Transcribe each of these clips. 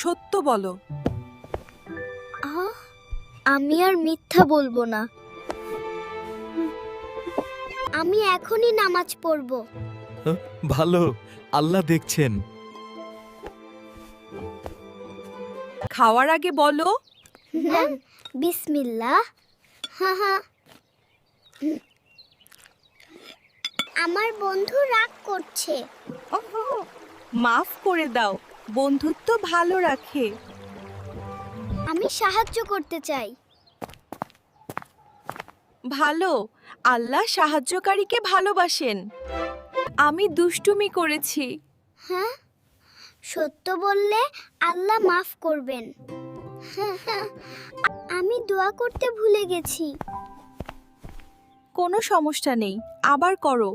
সত্য বলো। আমি আর মিথ্যা বলবো না। আমি এখনই নামাজ পড়ব। ভালো, আল্লাহ দেখছেন। খাওয়ার আগে বলো। বিসমিল্লাহ। আমার বন্ধু রাগ করছে। মাফ করে দাও, বন্ধুত্ব ভালো রাখে। আমি সাহায্য করতে চাই। ভালো, আল্লাহ সাহায্যকারীকে ভালোবাসেন। আমি দুষ্টুমি করেছি। হ্যাঁ, সত্য বললে আল্লাহ মাফ করবেন। আমি দোয়া করতে ভুলে গেছি। কোনো সমস্যা নেই, আবার করো।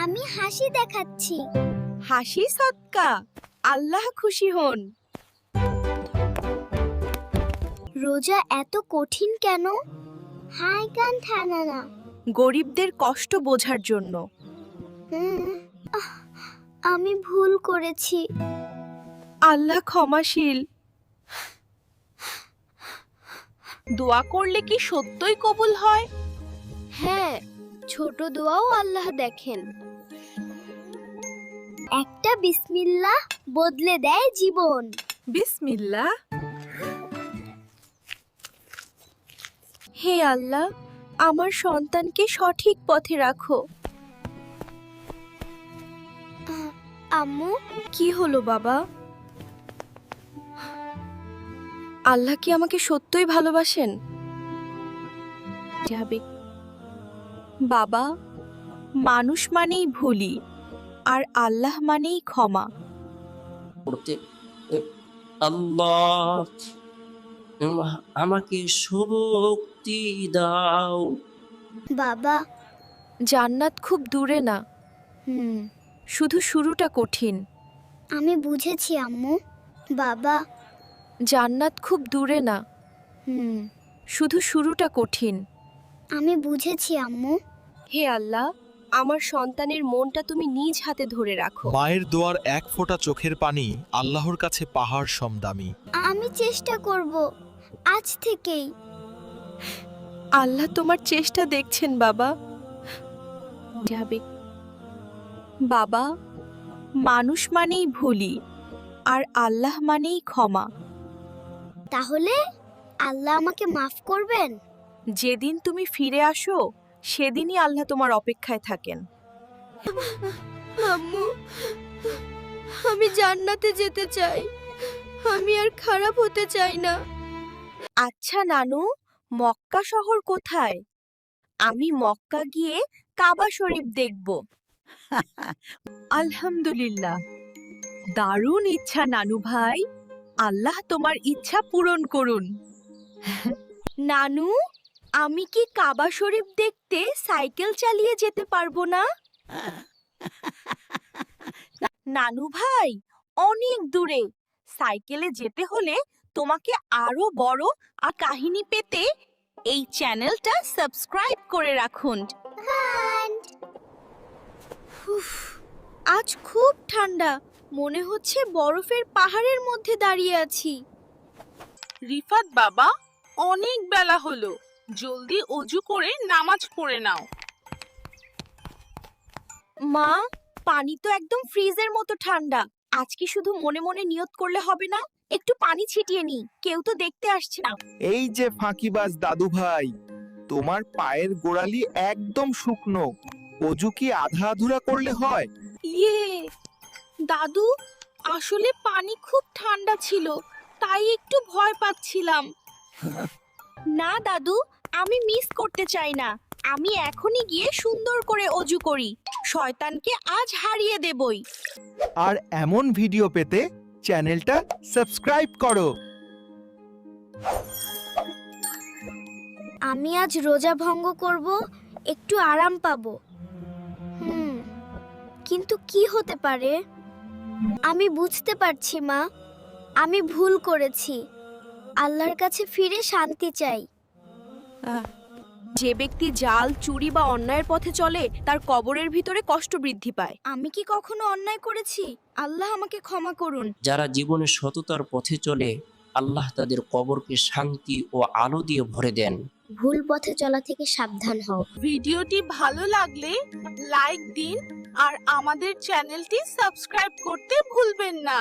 আমি হাসি দেখাচ্ছি। হাসি সদকা, আল্লাহ খুশি হন। রোজা এত কঠিন কেন? হাই গান থানা না। গরিবদের কষ্ট বোঝার জন্য। আমি ভুল করেছি। আল্লাহ ক্ষমাশীল। দোয়া করলে কি সত্যই কবুল হয়? হ্যাঁ, ছোট দোয়াও আল্লাহ দেখেন। একটা বিসমিল্লাহ বদলে দেয় জীবন। বিসমিল্লাহ। হে আল্লাহ, আমার সন্তানকে সঠিক পথে রাখো। আম্মু, কি হলো বাবা? আল্লাহ কি আমাকে সত্যই ভালোবাসেন? যাবে বাবা, মানুষ মানেই ভুলি, আর আল্লাহ মানেই ক্ষমা। আল্লাহ আমাকে শক্তি দাও। বাবা। জান্নাত খুব দূরে না, শুধু শুরুটা কঠিন। আমি বুঝেছি আম্মু। বাবা। জান্নাত খুব দূরে না, শুধু শুরুটা কঠিন। আমি বুঝেছি আম্মু। হে আল্লাহ, আমার সন্তানের মনটা তুমি নিজ হাতে ধরে রাখো। মায়ের দোয়ার এক ফোঁটা চোখের পানি আল্লাহর কাছে পাহাড় সম দামি। আমি চেষ্টা করব আজ থেকেই। আল্লাহ তোমার চেষ্টা দেখছেন বাবা। যাবে বাবা, মানুষ মানেই ভুলি, আর আল্লাহ মানেই ক্ষমা। তাহলে আল্লাহ আমাকে মাফ করবেন? যেদিন তুমি ফিরে আসো, সেদিনই আল্লাহ তোমার অপেক্ষায় থাকেন। আম্মু, আমি জান্নাতে যেতে চাই। আমি আর খারাপ হতে চাই না। আচ্ছা নানু, মক্কা শহর কোথায়? আমি মক্কা গিয়ে কাবা শরীফ দেখব। আলহামদুলিল্লাহ, দারুণ ইচ্ছা নানু ভাই। আল্লাহ তোমার ইচ্ছা পূরণ করুন। নানু, আমি কি কাবা শরীফ দেখতে সাইকেল চালিয়ে যেতে পারবো না? নানু ভাই, অনেক দূরে। সাইকেলে যেতে হলে তোমাকে আরো বড় আর কাহিনী পেতে এই চ্যানেলটা সাবস্ক্রাইব করে রাখুন। উফ, আজ খুব ঠান্ডা, মনে হচ্ছে বরফের পাহাড়ের মধ্যে দাঁড়িয়ে আছি। রিফাত বাবা, অনেক বেলা হলো, জলদি অজু করে নামাজ পড়ে নাও। মা, পানি তো একদম ফ্রিজের মতো ঠান্ডা। আজ কি শুধু মনে মনে নিয়ত করলে হবে না? একটু পানি ছিটিয়ে নি, কেউ তো দেখতে আসছে না। এই যে ফাঁকিবাজ দাদু ভাই, তোমার পায়ের গোড়ালি একদম শুকনো। অজু কি আধা আধুরা করলে হয়? ইয়ে দাদু, আসলে পানি খুব ঠান্ডা ছিল, তাই একটু ভয় পাচ্ছিলাম। না দাদু, আমি মিস করতে চাই না। আমি এখনই গিয়ে সুন্দর করে অজু করি। শয়তানকে আজ হারিয়ে দেবই। আর এমন ভিডিও পেতে চ্যানেলটা সাবস্ক্রাইব করো। আমি আজ রোজা ভঙ্গ করব, একটু আরাম পাবো। কিন্তু কি হতে পারে? আমি বুঝতে পারছি মা, আমি ভুল করেছি। আল্লাহর কাছে ফিরে শান্তি চাই। যে ব্যক্তি জাল, চুরি বা অন্যায়ের পথে চলে তার কবরের ভিতরে কষ্ট বৃদ্ধি পায়। আমি কি কখনো অন্যায় করেছি? আল্লাহ আমাকে ক্ষমা করুন। যারা জীবনে সততার পথে চলে আল্লাহ তাদের কবরকে শান্তি ও আলো দিয়ে ভরে দেন। ভুল পথে চলা থেকে সাবধান হও। ভিডিওটি ভালো লাগলে লাইক দিন আর আমাদের চ্যানেলটি সাবস্ক্রাইব করতে ভুলবেন না।